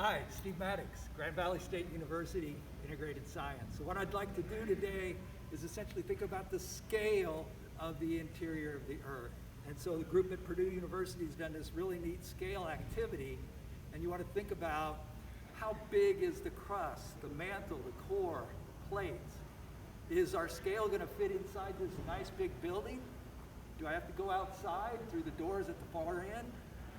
Hi, Steve Maddox, Grand Valley State University, Integrated Science. So what I'd like to do today is essentially think about the scale of the interior of the Earth. And so the group at Purdue University has done this really neat scale activity, and you want to think about how big is the crust, the mantle, the core, plates. Is our scale going to fit inside this nice big building? Do I have to go outside through the doors at the far end?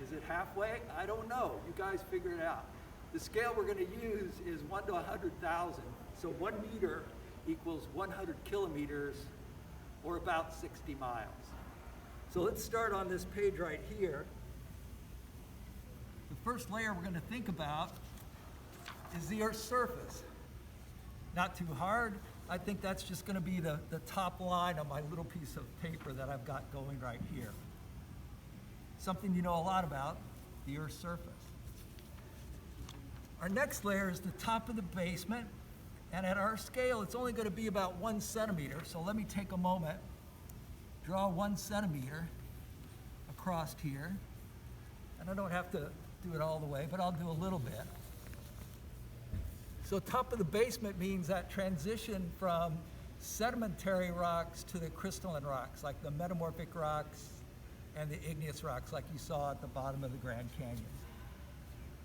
Is it halfway? I don't know. You guys figure it out. The scale we're going to use is 1 to 100,000. So 1 meter equals 100 kilometers, or about 60 miles. So let's start on this page right here. The first layer we're going to think about is the Earth's surface. Not too hard. I think that's just going to be the top line on my little piece of paper that I've got going right here. Something you know a lot about, the Earth's surface. Our next layer is the top of the basement, and at our scale, it's only going to be about 1 centimeter. So let me take a moment, draw 1 centimeter across here. And I don't have to do it all the way, but I'll do a little bit. So top of the basement means that transition from sedimentary rocks to the crystalline rocks, like the metamorphic rocks and the igneous rocks like you saw at the bottom of the Grand Canyon.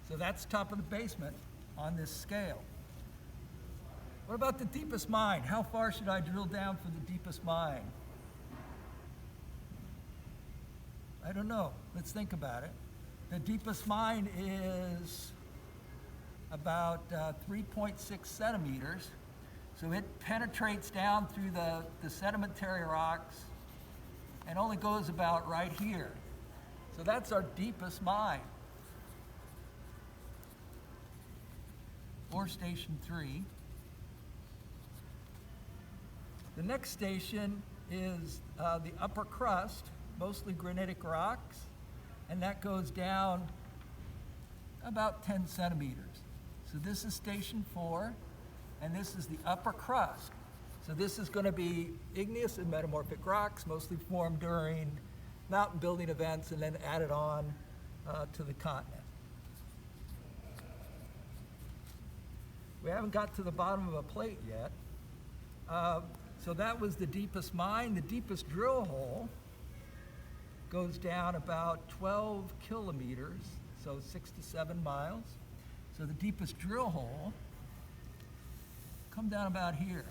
So that's top of the basement on this scale. What about the deepest mine? How far should I drill down for the deepest mine? I don't know. Let's think about it. The deepest mine is about 3.6 centimeters. So it penetrates down through the sedimentary rocks and only goes about right here. So that's our deepest mine. Or station 3. The next station is the upper crust, mostly granitic rocks, and that goes down about 10 centimeters. So this is station 4, and this is the upper crust. So this is going to be igneous and metamorphic rocks, mostly formed during mountain building events and then added on to the continent. We haven't got to the bottom of a plate yet. So that was the deepest mine. The deepest drill hole goes down about 12 kilometers, so 6 to 7 miles. So the deepest drill hole come down about here.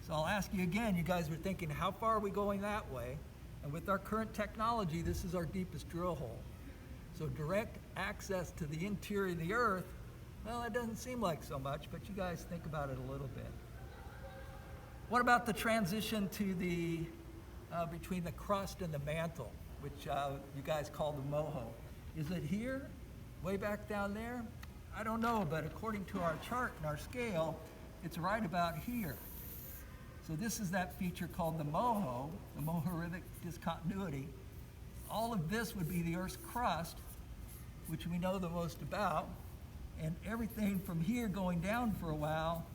So I'll ask you again, you guys were thinking, how far are we going that way? And with our current technology, this is our deepest drill hole. So direct access to the interior of the Earth, well, it doesn't seem like so much, but you guys think about it a little bit. What about the transition to the between the crust and the mantle, which you guys call the moho? Is it here, way back down there? I don't know, but according to our chart and our scale, it's right about here. So this is that feature called the moho, the mohorific discontinuity. All of this would be the Earth's crust, which we know the most about, and everything from here going down for a while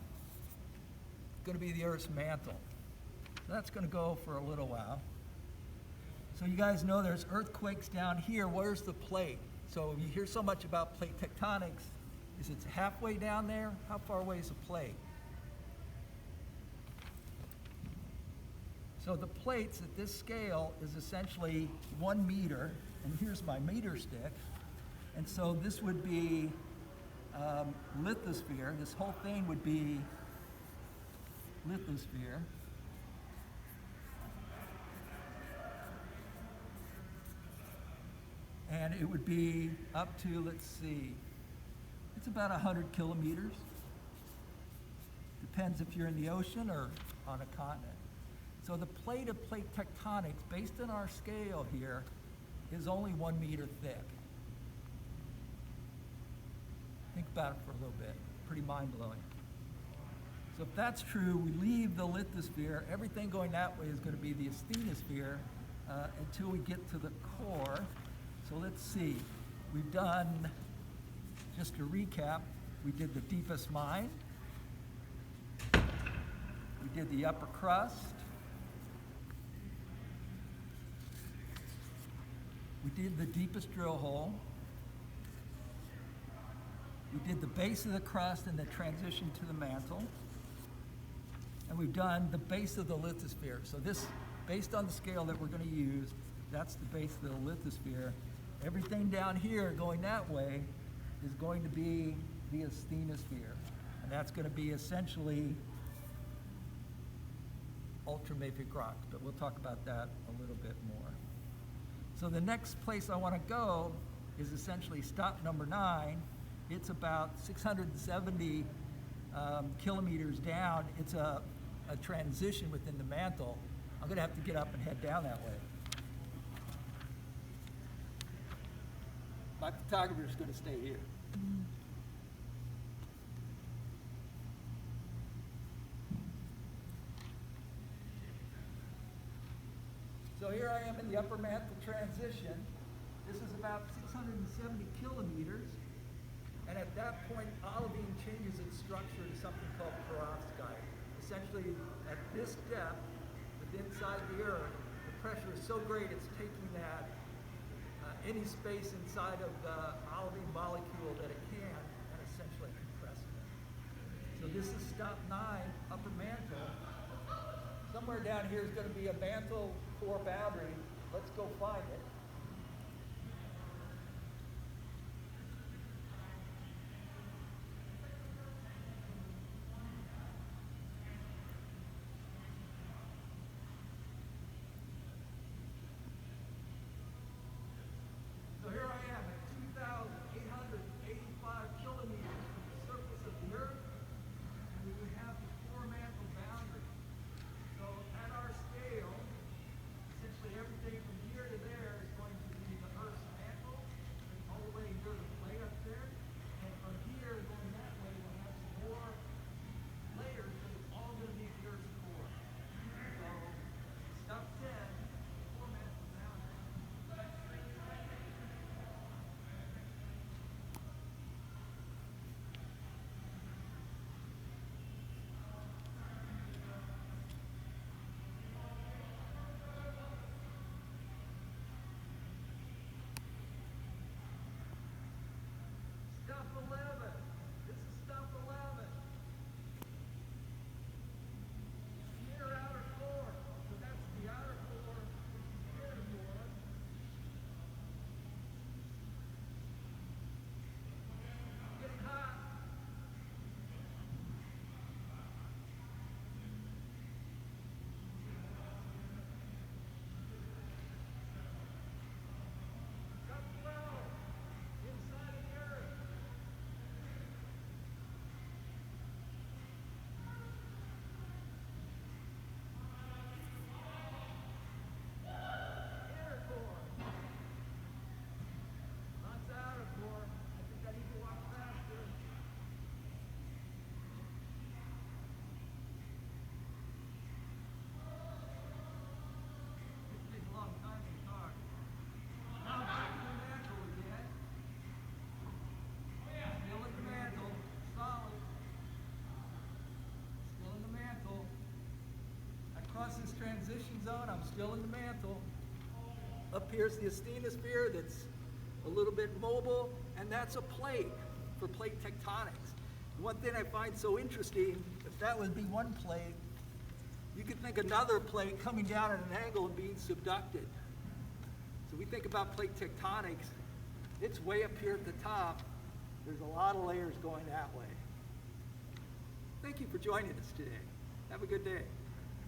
is going to be the Earth's mantle. So that's going to go for a little while. So you guys know there's earthquakes down here. Where's the plate? So you hear so much about plate tectonics. Is it halfway down there? How far away is the plate? So the plates at this scale is essentially 1 meter, and here's my meter stick. And so this would be lithosphere. This whole thing would be lithosphere. And it would be up to, let's see, it's about 100 kilometers. Depends if you're in the ocean or on a continent. So the plate of plate tectonics, based on our scale here, is only 1 meter thick. Think about it for a little bit. Pretty mind-blowing. So if that's true, we leave the lithosphere. Everything going that way is going to be the asthenosphere until we get to the core. So let's see. We've done, just to recap, we did the deepest mine. We did the upper crust. We did the deepest drill hole. We did the base of the crust and the transition to the mantle. And we've done the base of the lithosphere. So this, based on the scale that we're going to use, that's the base of the lithosphere. Everything down here going that way is going to be the asthenosphere. And that's going to be essentially ultramafic rocks, but we'll talk about that a little bit more. So the next place I want to go is essentially stop number 9. It's about 670 kilometers down. It's a transition within the mantle. I'm going to have to get up and head down that way. My photographer is going to stay here. So here I am in the upper mantle transition. This is about 670 kilometers. And at that point, olivine changes its structure to something called perovskite. Essentially, at this depth, within inside the Earth, the pressure is so great it's taking that any space inside of the olivine molecule that it can and essentially compressing it. So this is stop 9, upper mantle. Somewhere down here is going to be a mantle core boundary. Let's go find it. So here I am at 2,885 kilometers from the surface of the Earth, and we have the core mantle boundary. So at our scale, essentially everything from here to there is going to be the Earth's mantle, and all the way here to the plate up there. And from here going that way, we'll have some more layers, but it's all going to be the Earth's core. So step 10, core mantle boundary. Stop 11. This is stop 11. Near outer core. So that's the outer core. This is inner core. Getting hot. Stop 12. Inside of the Earth. Inner core. Lots of outer core. I think I need to walk faster. This takes a long time to talk. Now I'm back to the mantle again. Still in the mantle. Solid. Still in the mantle. I cross this transition zone, I'm still in the mantle. Up here's the asthenosphere that's a little bit mobile, and that's a plate for plate tectonics. One thing I find so interesting, if that would be one plate, you could think another plate coming down at an angle and being subducted. So we think about plate tectonics, it's way up here at the top. There's a lot of layers going that way. Thank you for joining us today. Have a good day.